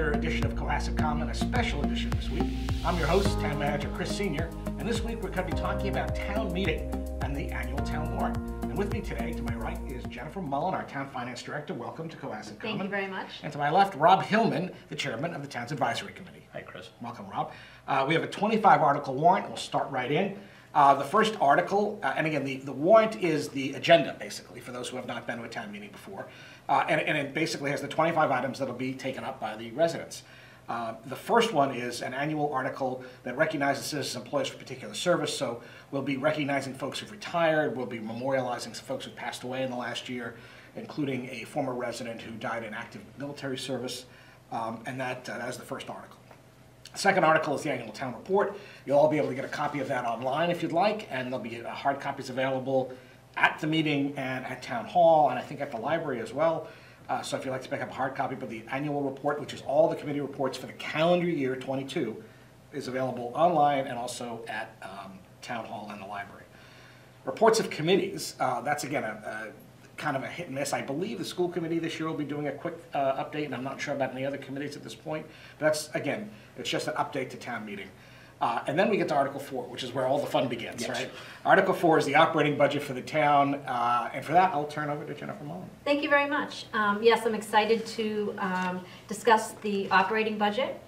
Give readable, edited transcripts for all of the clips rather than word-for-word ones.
another edition of Cohasset Comment, a special edition this week. I'm your host, Town Manager Chris Sr., and this week we're going to be talking about town meeting and the annual town warrant. And with me today, to my right, is Jennifer Mullen, our Town Finance Director. Welcome to Cohasset Comment. Thank you very much. And to my left, Rob Hillman, the Chairman of the Town's Advisory Committee. Hi, Chris. Welcome, Rob. We have a 25-article warrant. We'll start right in. The first article, and again, the warrant is the agenda, basically, for those who have not been to a town meeting before. And it basically has the 25 items that will be taken up by the residents. The first one is an annual article that recognizes citizens employees for particular service. So we'll be recognizing folks who've retired. We'll be memorializing some folks who passed away in the last year, including a former resident who died in active military service. And that is the first article. The second article is the annual town report. You'll all be able to get a copy of that online if you'd like, and there'll be hard copies available at the meeting and at Town Hall, and I think at the library as well. So if you'd like to pick up a hard copy, but the annual report, which is all the committee reports for the calendar year 22, is available online and also at Town Hall and the library. Reports of committees, that's again a kind of a hit and miss. I believe the school committee this year will be doing a quick update, and I'm not sure about any other committees at this point. But that's, again, it's just an update to town meeting. And then we get to Article 4, which is where all the fun begins, yes. Right? Article 4 is the operating budget for the town, and for that, I'll turn over to Jennifer Mullen. Thank you very much. Yes, I'm excited to discuss the operating budget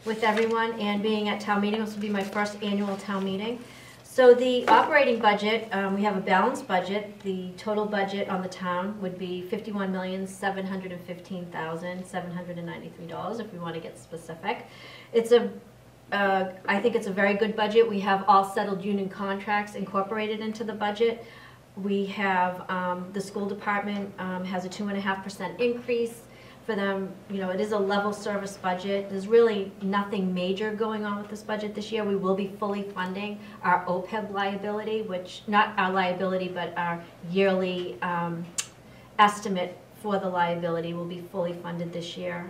with everyone, and being at town meeting. This will be my first annual town meeting. So the operating budget, we have a balanced budget. The total budget on the town would be $51,715,793 if we want to get specific. It's I think it's a very good budget. We have all settled union contracts incorporated into the budget. We have the school department has a 2.5% increase for them. You know, it is a level service budget. There's really nothing major going on with this budget this year. We will be fully funding our OPEB liability, which, not our liability, but our yearly estimate for the liability will be fully funded this year.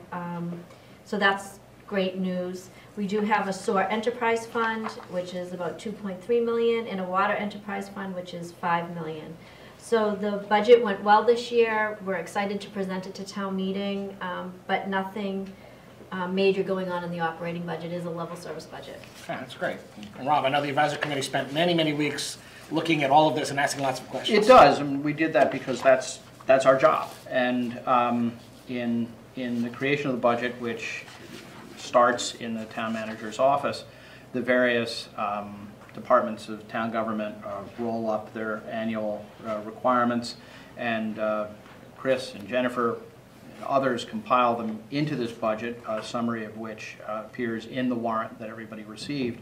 So that's great news. We do have a sewer enterprise fund, which is about $2.3 million, and a water enterprise fund, which is $5 million. So the budget went well this year. We're excited to present it to town meeting, but nothing major going on in the operating budget. It is a level service budget. Okay, that's great. And Rob, I know the advisory committee spent many, many weeks looking at all of this and asking lots of questions. It does, and we did that because that's our job. And in the creation of the budget, which starts in the town manager's office, the various departments of town government roll up their annual requirements, and Chris and Jennifer and others compile them into this budget, a summary of which appears in the warrant that everybody received.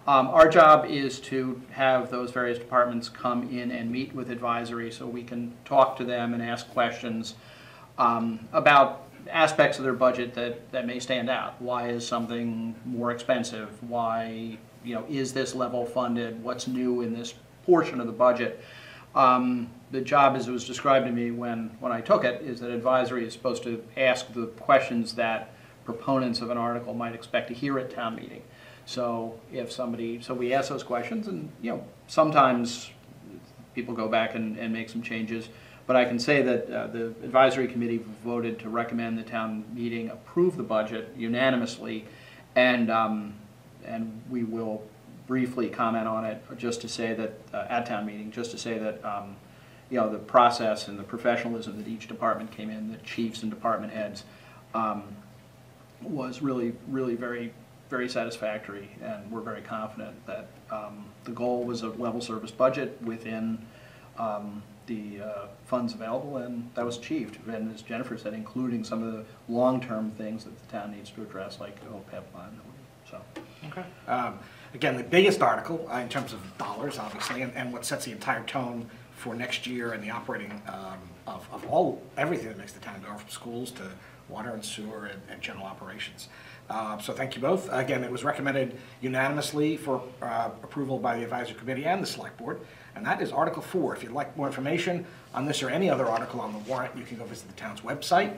Our job is to have those various departments come in and meet with advisory so we can talk to them and ask questions about aspects of their budget that may stand out. Why is something more expensive? Why, is this level funded? What's new in this portion of the budget? The job, as it was described to me when I took it, is that advisory is supposed to ask the questions that proponents of an article might expect to hear at town meeting. So we ask those questions, and sometimes people go back and make some changes. But I can say that the advisory committee voted to recommend the town meeting approve the budget unanimously, and we will briefly comment on it just to say that at town meeting, just to say that the process and the professionalism that each department came in, the chiefs and department heads, was really, really very, very satisfactory, and we're very confident that the goal was a level service budget within the funds available, and that was achieved. And as Jennifer said, including some of the long-term things that the town needs to address, like OPEB fund. So, okay. Again, the biggest article in terms of dollars, obviously, and what sets the entire tone for next year and the operating of everything that makes the town go, from schools to water and sewer and general operations. So thank you both. Again, it was recommended unanimously for approval by the advisory committee and the select board, and that is Article 4. If you'd like more information on this or any other article on the warrant, you can go visit the town's website,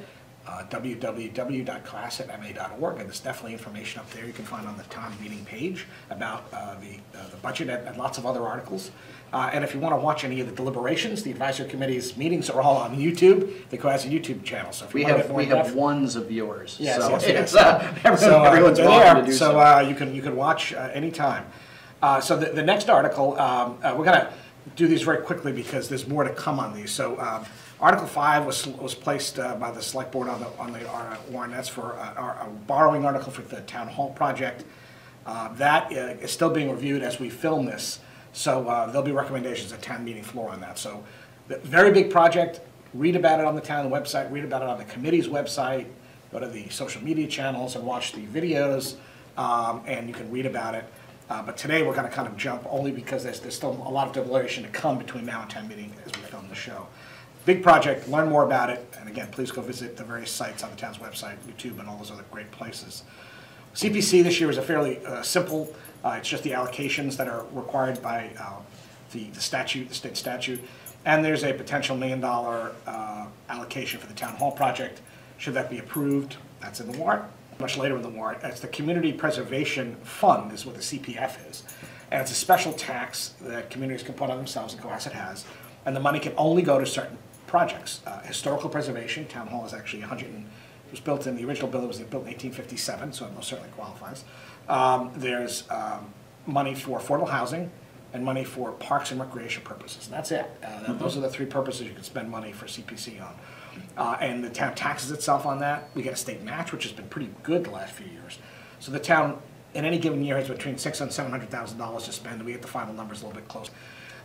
www.cohassetma.org, and there's definitely information up there you can find on the town meeting page about the budget and lots of other articles. And if you want to watch any of the deliberations, the advisory committee's meetings are all on YouTube, the Cohasset YouTube channel. So if you We have ones of viewers, yes, so yes, it's, everyone's they're welcome there, to do so. so. You can watch anytime. So the next article, we're going to do these very quickly because there's more to come on these. So Article 5 was placed by the select board on the warrant. That's for a borrowing article for the town hall project. That is still being reviewed as we film this. So there'll be recommendations at town meeting floor on that. So the very big project. Read about it on the town website. Read about it on the committee's website. Go to the social media channels and watch the videos, and you can read about it. But today we're going to kind of jump only because there's still a lot of deliberation to come between now and town meeting as we film the show. Big project, learn more about it, and again, please go visit the various sites on the town's website, YouTube, and all those other great places. CPC this year is a fairly simple, it's just the allocations that are required by the statute, the state statute, and there's a potential $1 million allocation for the town hall project. Should that be approved, that's in the warrant. Much later in the warrant, it's the Community Preservation Fund is what the CPF is. And it's a special tax that communities can put on themselves, and Cohasset has, and the money can only go to certain projects. Historical preservation, town hall is actually it was built in, the original building was built in 1857, so it most certainly qualifies. There's money for affordable housing and money for parks and recreation purposes, and that's it. Those are the three purposes you can spend money for CPC on. And the town taxes itself on that. We get a state match, which has been pretty good the last few years. So the town, in any given year, has between $600,000 and $700,000 to spend, and we get the final numbers a little bit close.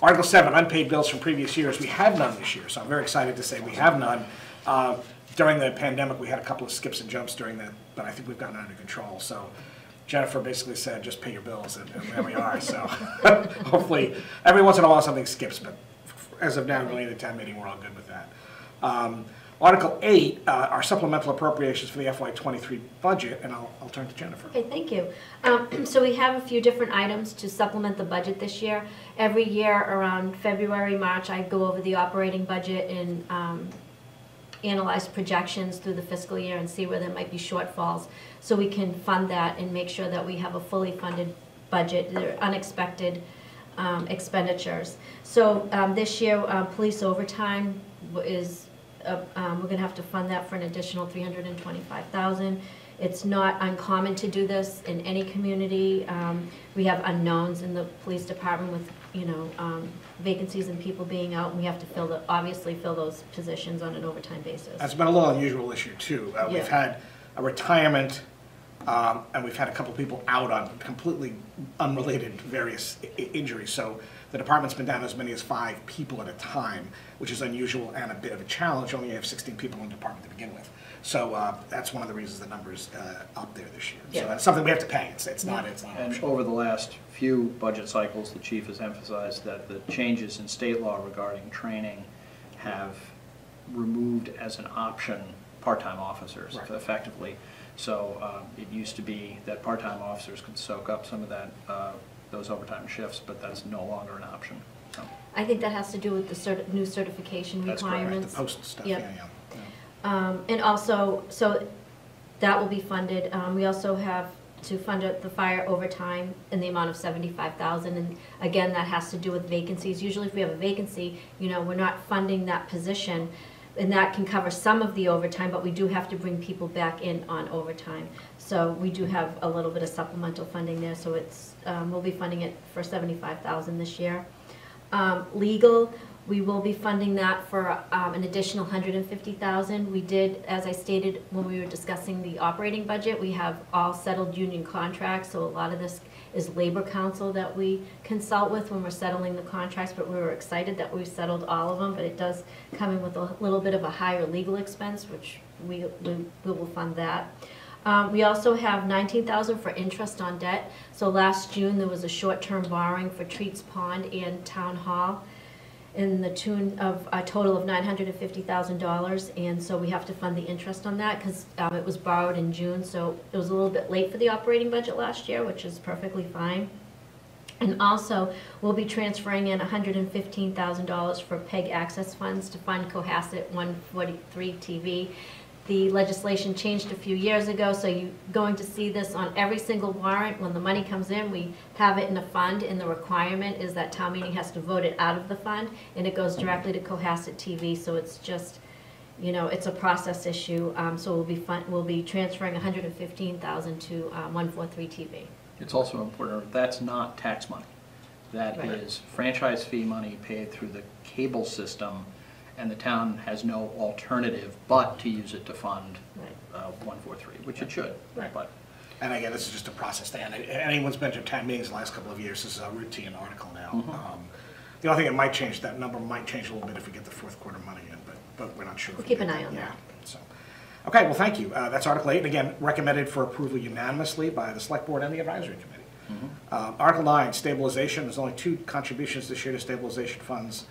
Article 7, unpaid bills from previous years. We have none this year, so I'm very excited to say we have none. During the pandemic, we had a couple of skips and jumps during that, but I think we've gotten under control. So Jennifer basically said, just pay your bills, and there we are. So hopefully, every once in a while something skips, but as of now, really in the town meeting, we're all good with that. Article 8 are supplemental appropriations for the FY23 budget, and I'll turn to Jennifer. Okay, thank you. So we have a few different items to supplement the budget this year. Every year around February, March, I go over the operating budget and analyze projections through the fiscal year and see where there might be shortfalls, so we can fund that and make sure that we have a fully funded budget. There are unexpected expenditures. So this year, police overtime is we're going to have to fund that for an additional $325,000. It's not uncommon to do this in any community. We have unknowns in the police department with vacancies and people being out, and we have to obviously fill those positions on an overtime basis. That's been a little unusual this year too. Yeah. We've had a retirement, and we've had a couple people out on completely unrelated various injuries. So the department's been down as many as 5 people at a time, which is unusual and a bit of a challenge. Only have 16 people in the department to begin with. So that's one of the reasons the number's up there this year. Yeah. So that's something we have to pay. It's not And optional. over the last few budget cycles, the chief has emphasized that the changes in state law regarding training have removed as an option part-time officers, Right. effectively. So it used to be that part-time officers could soak up some of that those overtime shifts, but that's no longer an option. So I think that has to do with the new certification that's correct. requirements. The post stuff, Yep. yeah. And also, so that will be funded. We also have to fund the fire overtime in the amount of $75,000, and again, that has to do with vacancies. Usually if we have a vacancy, we're not funding that position, and that can cover some of the overtime, but we do have to bring people back in on overtime. So we do have a little bit of supplemental funding there, so it's, we'll be funding it for $75,000 this year. Legal, we will be funding that for an additional $150,000. We did, as I stated when we were discussing the operating budget, we have all settled union contracts, so a lot of this is labor council that we consult with when we're settling the contracts, but we were excited that we settled all of them, but it does come in with a little bit of a higher legal expense, which we will fund that. We also have $19,000 for interest on debt. So last June, there was a short-term borrowing for Treats Pond and Town Hall in the tune of a total of $950,000, and so we have to fund the interest on that because it was borrowed in June, so it was a little bit late for the operating budget last year, which is perfectly fine. And also, we'll be transferring in $115,000 for PEG access funds to fund Cohasset 143 TV. The legislation changed a few years ago, so you're going to see this on every single warrant. When the money comes in, we have it in a fund, and the requirement is that town meeting has to vote it out of the fund, and it goes directly to Cohasset TV, so it's just, you know, it's a process issue. So we'll be transferring $115,000 to 143 TV. It's also important, that's not tax money. That Right. is franchise fee money paid through the cable system, and the town has no alternative but to use it to fund Right. 143, which it should. Right. But And again, this is just a process thing. And anyone's been to town meetings the last couple of years, this is a routine article now. The only thing that might change, that number might change a little bit if we get the fourth quarter money in, but we're not sure. if We'll we keep get an eye on Yeah, that. so. Okay, well, thank you. That's Article 8, and again, recommended for approval unanimously by the Select Board and the Advisory Committee. Article 9, stabilization. There's only 2 contributions this year to stabilization funds.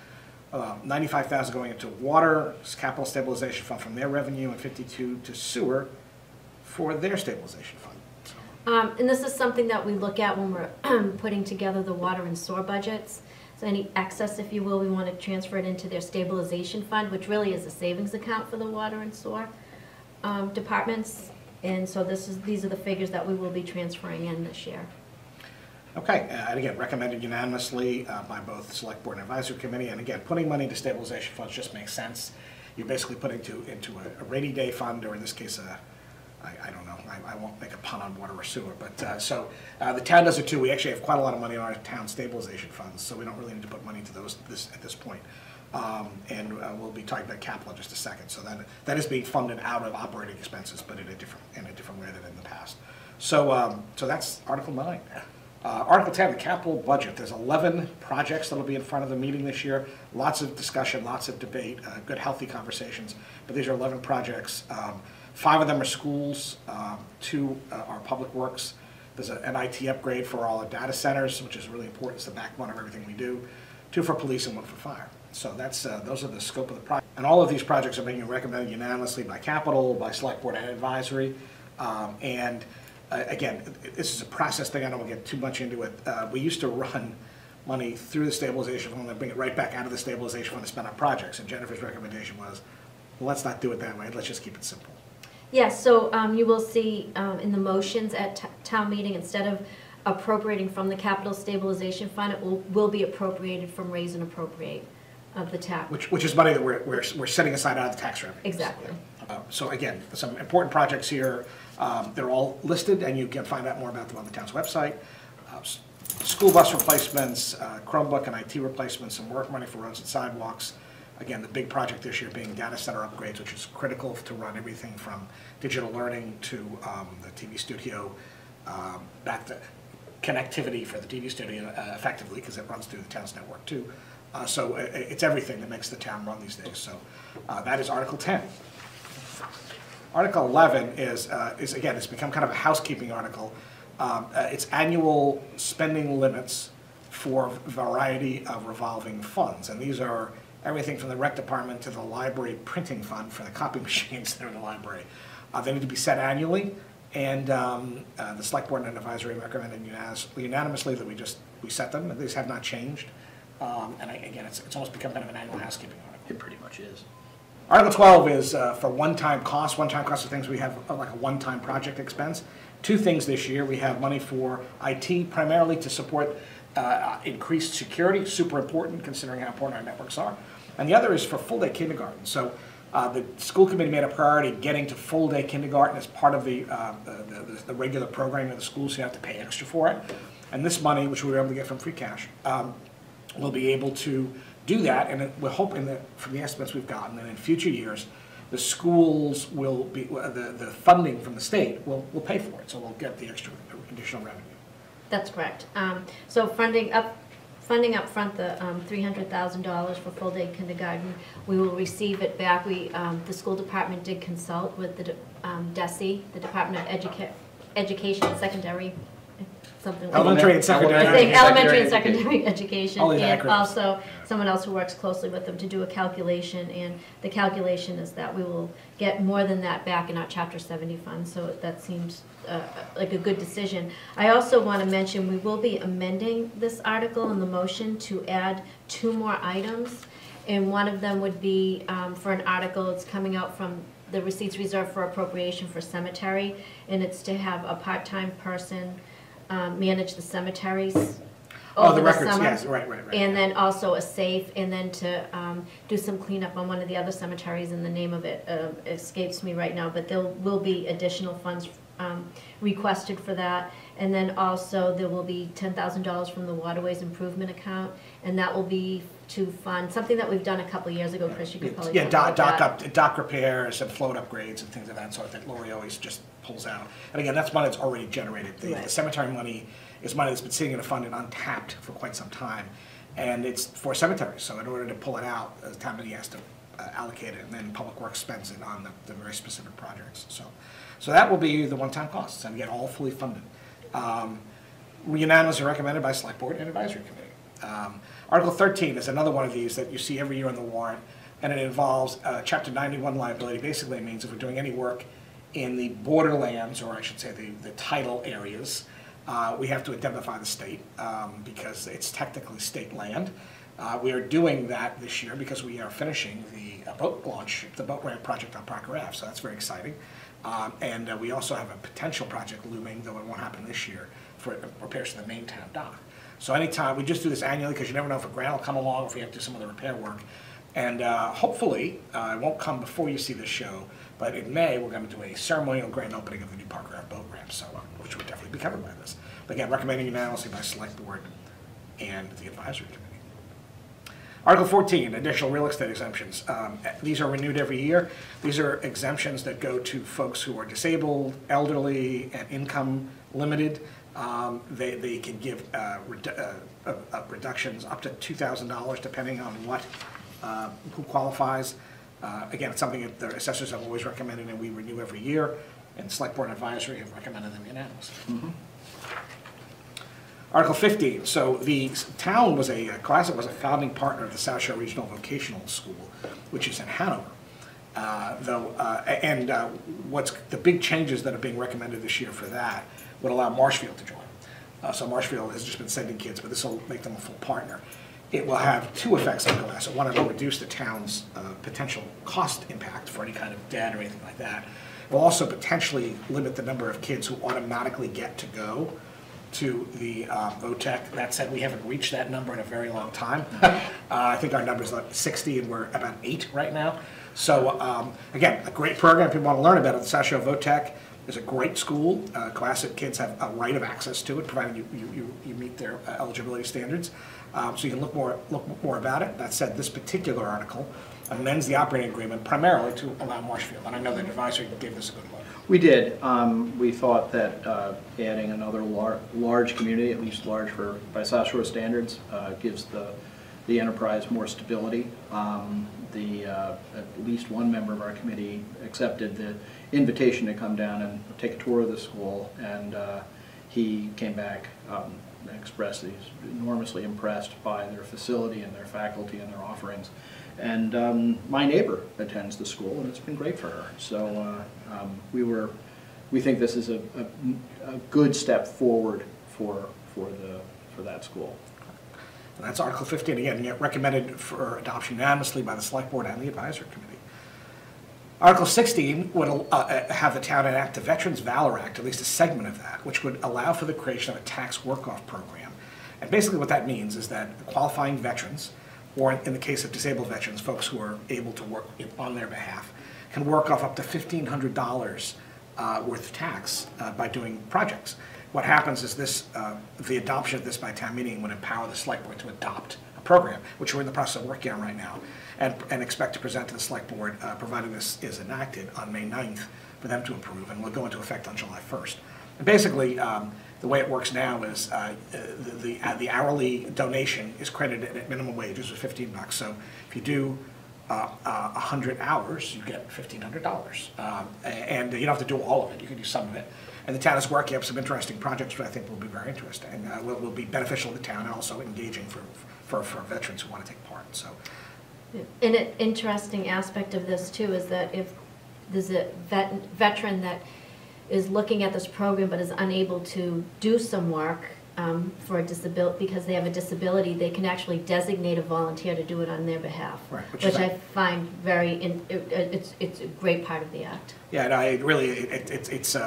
95,000 going into water, capital stabilization fund from their revenue, and 52 to sewer for their stabilization fund. So, And this is something that we look at when we're putting together the water and sewer budgets. So any excess, if you will, we want to transfer it into their stabilization fund, which really is a savings account for the water and sewer departments. And so these are the figures that we will be transferring in this year. Okay, and again, recommended unanimously by both Select Board and Advisory Committee. And again, putting money into stabilization funds just makes sense. You're basically putting into a rainy day fund, or in this case, I don't know, I won't make a pun on water or sewer, but the town does it too. We actually have quite a lot of money in our town stabilization funds, so we don't really need to put money into those at this point. And we'll be talking about capital in just a second. So that is being funded out of operating expenses, but in a different way than in the past. So that's Article 9. Article 10, the capital budget. There's 11 projects that'll be in front of the meeting this year. Lots of discussion, lots of debate, good healthy conversations. But these are 11 projects. 5 of them are schools, 2 are public works. There's an IT upgrade for all our data centers, which is really important. It's the backbone of everything we do. 2 for police and 1 for fire. So that's those are the scope of the project. And all of these projects are being recommended unanimously by Capital, by Select Board and Advisory. Again, this is a process thing. I don't want to get too much into it. We used to run money through the stabilization fund and bring it right back out of the stabilization fund to spend on projects. And Jennifer's recommendation was, well, let's not do it that way. Let's just keep it simple. Yes, so you will see in the motions at town meeting, instead of appropriating from the capital stabilization fund, it will be appropriated from raise and appropriate of the tax. Which is money that we're setting aside out of the tax revenue. Exactly. So again, some important projects here. They're all listed, and you can find out more about them on the town's website. School bus replacements, Chromebook and IT replacements, some work money for roads and sidewalks. Again, the big project this year being data center upgrades, which is critical to run everything from digital learning to the TV studio, back to connectivity for the TV studio effectively, because it runs through the town's network too. So it's everything that makes the town run these days. So that is Article 10. Article 11 is again, it's become kind of a housekeeping article. It's annual spending limits for a variety of revolving funds. And these are everything from the rec department to the library printing fund for the copy machines that are in the library. They need to be set annually. And the Select Board and Advisory recommended unanimously that we set them. These have not changed. And again, it's almost become kind of an annual housekeeping article. it pretty much is. Article 12 is for one-time costs. One-time costs are things we have like a one-time project expense. 2 things this year. We have money for IT, primarily to support increased security, super important considering how important our networks are. And the other is for full-day kindergarten. So the school committee made a priority getting to full-day kindergarten as part of the regular programming of the schools, so you have to pay extra for it. And this money, which we were able to get from free cash, we'll be able to do that, and we're hoping that from the estimates we've gotten, that in future years, the schools will be, the funding from the state will pay for it, so we'll get the extra additional revenue. That's correct. So funding up front, the $300,000 for full-day kindergarten, we will receive it back. The school department did consult with the DESE, the Department of Education and Secondary, something like Elementary and secondary. I think elementary and secondary education, All these and acronyms. also someone else who works closely with them to do a calculation, and the calculation is that we will get more than that back in our Chapter 70 fund, so that seems like a good decision. I also want to mention we will be amending this article in the motion to add 2 more items, and one of them would be for an article that's coming out from the receipts reserved for appropriation for cemetery, and it's to have a part-time person manage the cemeteries Oh, over the the records, summer. yes, right. And then also a safe, and then to do some cleanup on one of the other cemeteries, and the name of it escapes me right now, but there will be additional funds requested for that. And then also there will be $10,000 from the Waterways Improvement Account, and that will be to fund something that we've done a couple of years ago. Chris, you could probably Yeah, talk about that. dock repairs and float upgrades and things of that sort that Lori always just pulls out. And again, that's money that's already generated. The Right. cemetery money is money that's been sitting in a fund and untapped for quite some time. And it's for cemeteries, so in order to pull it out, the town meeting has to allocate it, and then Public Works spends it on the very specific projects. So that will be the one-time costs, and again, all fully funded. Unanimously recommended by Select Board and Advisory Committee. Article 13 is another one of these that you see every year on the warrant, and it involves Chapter 91 liability. Basically, it means if we're doing any work in the borderlands, or I should say the tidal areas, we have to indemnify the state because it's technically state land. We are doing that this year because we are finishing the boat launch, the boat ramp project on Parker Ave, so that's very exciting. And we also have a potential project looming, though it won't happen this year, for repairs to the main town dock. So anytime, we just do this annually because you never know if a grant will come along, or if we have to do some other repair work. And hopefully, it won't come before you see this show, but in May, we're going to do a ceremonial grand opening of the new Parker Ave boat ramp, so which would definitely be covered by this. But again, recommending unanimously by Select Board and the Advisory Committee. Article 14, additional real estate exemptions. These are renewed every year. These are exemptions that go to folks who are disabled, elderly, and income limited. They can give reductions up to $2,000 depending on who qualifies. Again, it's something that the assessors have always recommended, and we renew every year, and Select Board and Advisory have recommended them unanimously. Article 15, so the town was Cohasset was a founding partner of the South Shore Regional Vocational School, which is in Hanover. What's the big changes that are being recommended this year for that would allow Marshfield to join. So Marshfield has just been sending kids, but this will make them a full partner. It will have two effects on Cohasset. One, it will reduce the town's potential cost impact for any kind of debt or anything like that. It will also potentially limit the number of kids who automatically get to go to the VOTEC. That said, we haven't reached that number in a very long time. I think our number is like 60, and we're about 8 right now. So again, a great program if people want to learn about it. The South Shore VOTEC is a great school. Cohasset kids have a right of access to it, provided you meet their eligibility standards. So you can look more about it. That said, this particular article amends the operating agreement primarily to allow Marshfield, and I know that Advisory gave this a good look. We did. We thought that adding another large community, at least large by South Shore standards, gives the enterprise more stability. At least one member of our committee accepted the invitation to come down and take a tour of the school, and he came back and expressed that he's enormously impressed by their facility and their faculty and their offerings. And my neighbor attends the school, and it's been great for her. So we think this is a good step forward for that school. And that's Article 15, again, recommended for adoption unanimously by the Select Board and the Advisory Committee. Article 16 would have the town enact the Veterans Valor Act, at least a segment of that, which would allow for the creation of a tax work-off program. And basically what that means is that qualifying veterans, or in the case of disabled veterans, folks who are able to work on their behalf, can work off up to $1,500 worth of tax by doing projects. What happens is the adoption of this by town meeting would empower the Select Board to adopt a program, which we're in the process of working on right now, and expect to present to the Select Board, provided this is enacted on May 9th, for them to approve, and will go into effect on July 1st. And basically, the way it works now is the hourly donation is credited at minimum wages of $15. So if you do 100 hours, you get $1,500. And you don't have to do all of it, you can do some of it. And the town is working up some interesting projects which I think will be very interesting, and will be beneficial to the town, and also engaging for veterans who want to take part. So, And an interesting aspect of this too is that if there's a veteran that is looking at this program but is unable to do some work, for a disability, because they have a disability, they can actually designate a volunteer to do it on their behalf. Right, which Which is- I find it's a great part of the act. Yeah, and I really, it's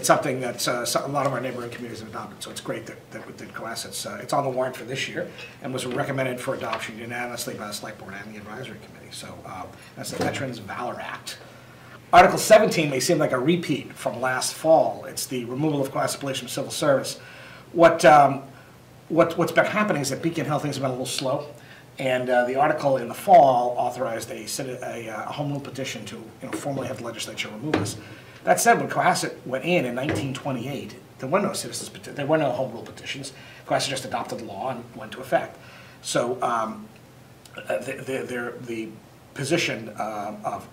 something that a lot of our neighboring communities have adopted, so it's great that Cohasset's, it's on the warrant for this year, and was recommended for adoption unanimously by the Select Board and the Advisory Committee. So that's the Veterans Valor Act. Article 17 may seem like a repeat from last fall. It's the removal of Cohasset Police from civil service. What's been happening is that Beacon Hill things have been a little slow, and the article in the fall authorized a home rule petition to formally have the legislature remove this. That said, when Cohasset went in 1928, there were no there were no home rule petitions. Cohasset just adopted the law and went into effect. So the position of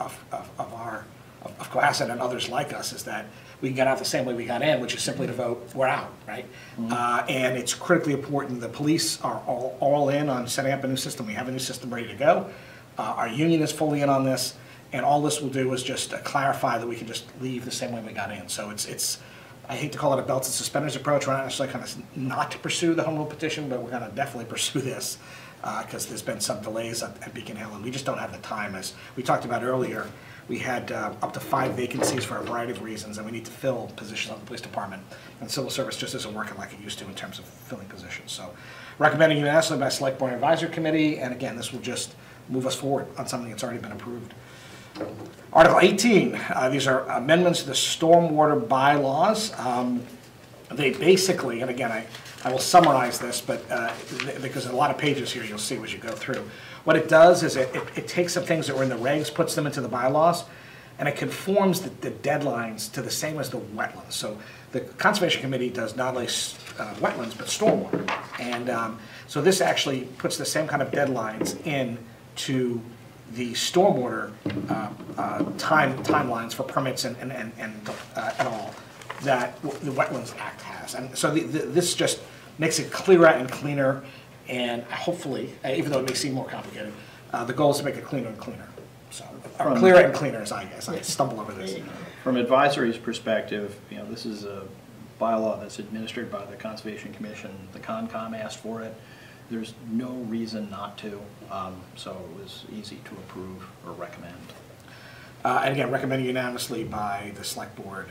Cohasset and others like us is that we can get out the same way we got in, which is simply to vote, we're out, right? And it's critically important. The police are all in on setting up a new system. We have a new system ready to go. Our union is fully in on this, and all this will do is just clarify that we can just leave the same way we got in. So it's I hate to call it a belts and suspenders approach. We're not necessarily kind of not to pursue the home rule petition, but we're going to definitely pursue this because there's been some delays at Beacon Hill, and we just don't have the time. As we talked about earlier, we had up to 5 vacancies for a variety of reasons, and we need to fill positions on the police department. And civil service just isn't working like it used to in terms of filling positions. So recommending unanimously by Select Board and Advisory Committee, and again, this will just move us forward on something that's already been approved. Article 18, these are amendments to the stormwater bylaws. They basically, and again, I will summarize this, but because there's a lot of pages here you'll see as you go through. What it does is it takes some things that were in the regs, puts them into the bylaws, and it conforms the deadlines to the same as the wetlands. So the Conservation Committee does not only wetlands, but stormwater. And so this actually puts the same kind of deadlines into the stormwater timelines for permits and all that the Wetlands Act has. And so this just makes it clearer and cleaner, and hopefully, even though it may seem more complicated, the goal is to make it cleaner and cleaner. So, or clearer and cleaner as I stumble over this. From advisory's perspective, this is a bylaw that's administered by the Conservation Commission. The Concom asked for it. There's no reason not to, so it was easy to approve or recommend. And again, recommended unanimously by the Select Board,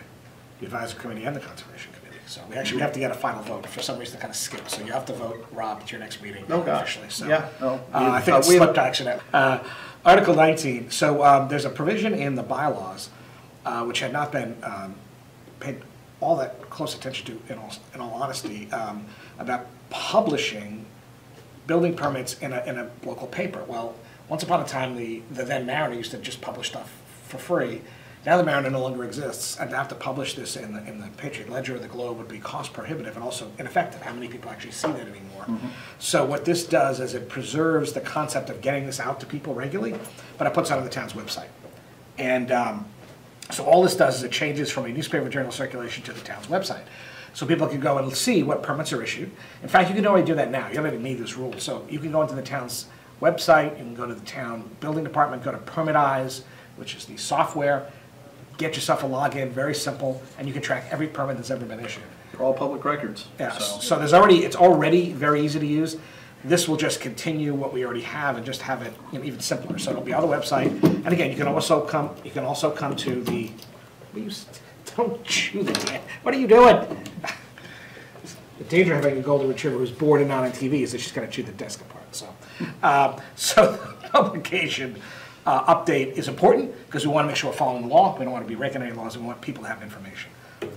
the Advisory Committee, and the Conservation Committee. So we have to get a final vote. For some reason, it kind of skipped. So you have to vote, Rob, at your next meeting officially. So, yeah. No, I think it slipped actually. Article 19. So there's a provision in the bylaws which had not been paid all that close attention to, in all honesty, about publishing building permits in a local paper. Well, once upon a time, the then Mariner used to just publish stuff for free. Now the Mariner no longer exists, and to have to publish this in the Patriot Ledger or the Globe would be cost prohibitive and also ineffective. How many people actually see that anymore? Mm-hmm. So what this does is it preserves the concept of getting this out to people regularly, but it puts it on the town's website. And so all this does is it changes from a newspaper journal circulation to the town's website. So people can go and see what permits are issued. In fact, you can already do that now. You don't even need this rule. So you can go into the town's website, you can go to the town building department, go to Permitize, which is the software, get yourself a login, very simple, and you can track every permit that's ever been issued. They're all public records. Yeah, so it's already very easy to use. This will just continue what we already have and just have it even simpler. So it'll be on the website. And again, you can also come to the, don't chew the can. What are you doing? The danger of having a golden retriever who's bored and not on TV is that she's going to chew the desk apart. So the publication update is important because we want to make sure we're following the law. We don't want to be breaking any laws. We want people to have information.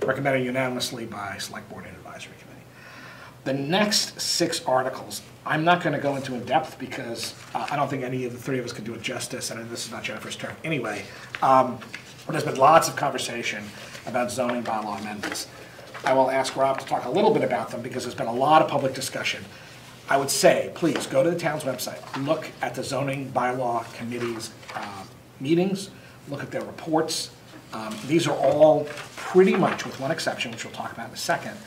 Recommended unanimously by Select Board and Advisory Committee. The next 6 articles, I'm not going to go into in depth because I don't think any of the 3 of us can do it justice, and this is not Jennifer's turn anyway. There's been lots of conversation about zoning bylaw amendments. I will ask Rob to talk a little bit about them because there's been a lot of public discussion. I would say, please, go to the town's website, look at the zoning bylaw committee's meetings, look at their reports. These are all pretty much, with one exception, which we'll talk about in a second,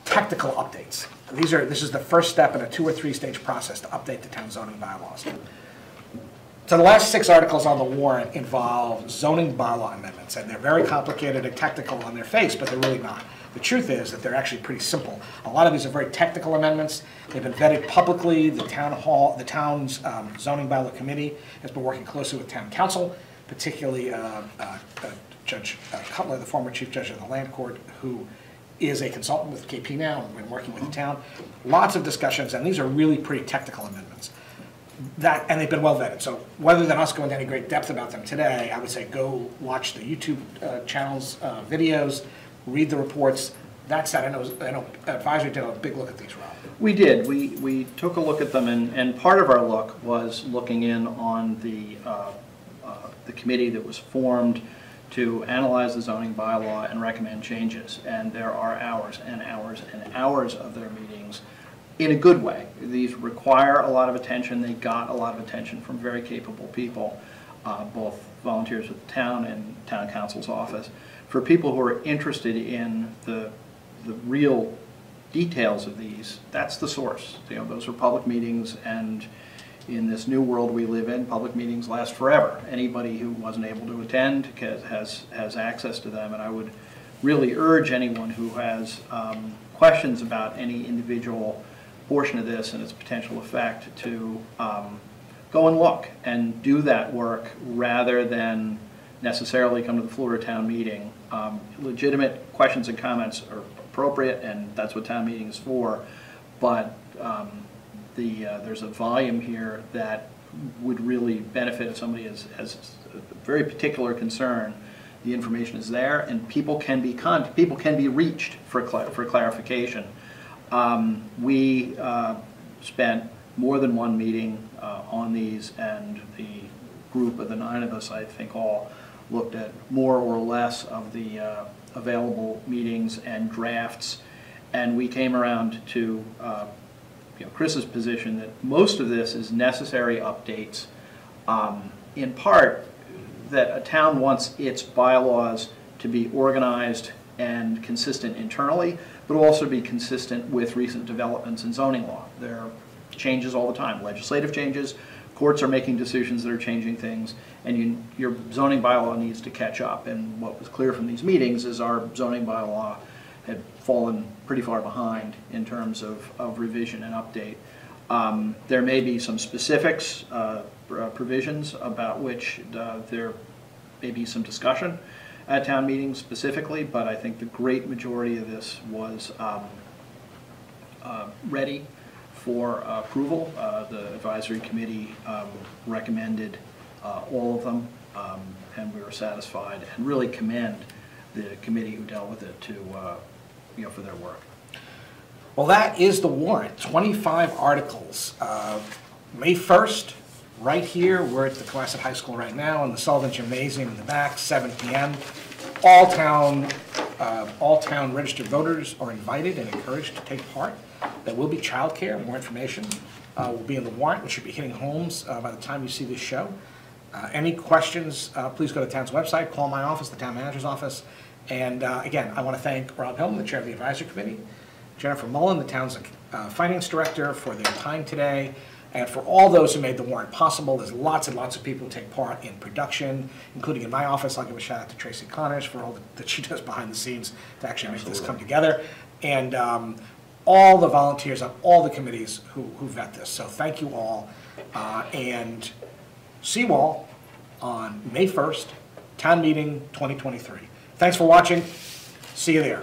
technical updates. This is the first step in a 2 or 3 stage process to update the town zoning bylaws. So the last 6 articles on the warrant involve zoning bylaw amendments, and they're very complicated and technical on their face, but they're really not. The truth is that they're actually pretty simple. A lot of these are very technical amendments. They've been vetted publicly. The town's zoning bylaw committee has been working closely with town council, particularly Judge Cutler, the former chief judge of the land court, who is a consultant with KP now and been working with the town. Lots of discussions, and these are really pretty technical amendments. And they've been well vetted. So rather than us go into any great depth about them today, I would say go watch the YouTube channel's videos, read the reports. That said, I know advisory did a big look at these, Rob. We did. We took a look at them, and part of our look was looking in on the committee that was formed to analyze the zoning bylaw and recommend changes. And there are hours and hours and hours of their meetings in a good way. These require a lot of attention. They got a lot of attention from very capable people, both volunteers with the town and town council's office. For people who are interested in the real details of these, that's the source. You know, those are public meetings, and in this new world we live in, public meetings last forever. Anybody who wasn't able to attend has access to them, and I would really urge anyone who has questions about any individual portion of this and its potential effect to go and look and do that work rather than necessarily come to the floor of town meeting. Legitimate questions and comments are appropriate, and that's what town meeting is for, but there's a volume here that would really benefit if somebody has a very particular concern. The information is there, and people can be reached for clarification. We spent more than one meeting on these, and the group of the 9 of us, I think, all looked at more or less of the available meetings and drafts, and we came around to Chris's position that most of this is necessary updates, in part that a town wants its bylaws to be organized and consistent internally, but also be consistent with recent developments in zoning law. There are changes all the time, legislative changes, courts are making decisions that are changing things, and your zoning bylaw needs to catch up. And what was clear from these meetings is our zoning bylaw had fallen pretty far behind in terms of revision and update. There may be some specifics, provisions about which there may be some discussion at town meetings specifically, but I think the great majority of this was ready for approval. The advisory committee recommended all of them, and we were satisfied, and really commend the committee who dealt with it to for their work. Well, that is the warrant. 25 articles. May 1st, right here. We're at the Cohasset High School right now in the Sullivan Gymnasium in the back, 7 p.m. All town registered voters are invited and encouraged to take part. There will be childcare. More information will be in the warrant, which should be hitting homes by the time you see this show. Any questions, please go to the town's website, call my office, the town manager's office. And again, I want to thank Rob Hillman, the chair of the advisory committee, Jennifer Mullen, the town's finance director, for their time today, and for all those who made the warrant possible. There's lots and lots of people who take part in production, including in my office. I'll give a shout out to Tracy Connors for all that she does behind the scenes to actually make this come together. And all the volunteers on all the committees who vet this. So thank you all, and see you all on May 1st, Town Meeting 2023. Thanks for watching. See you there.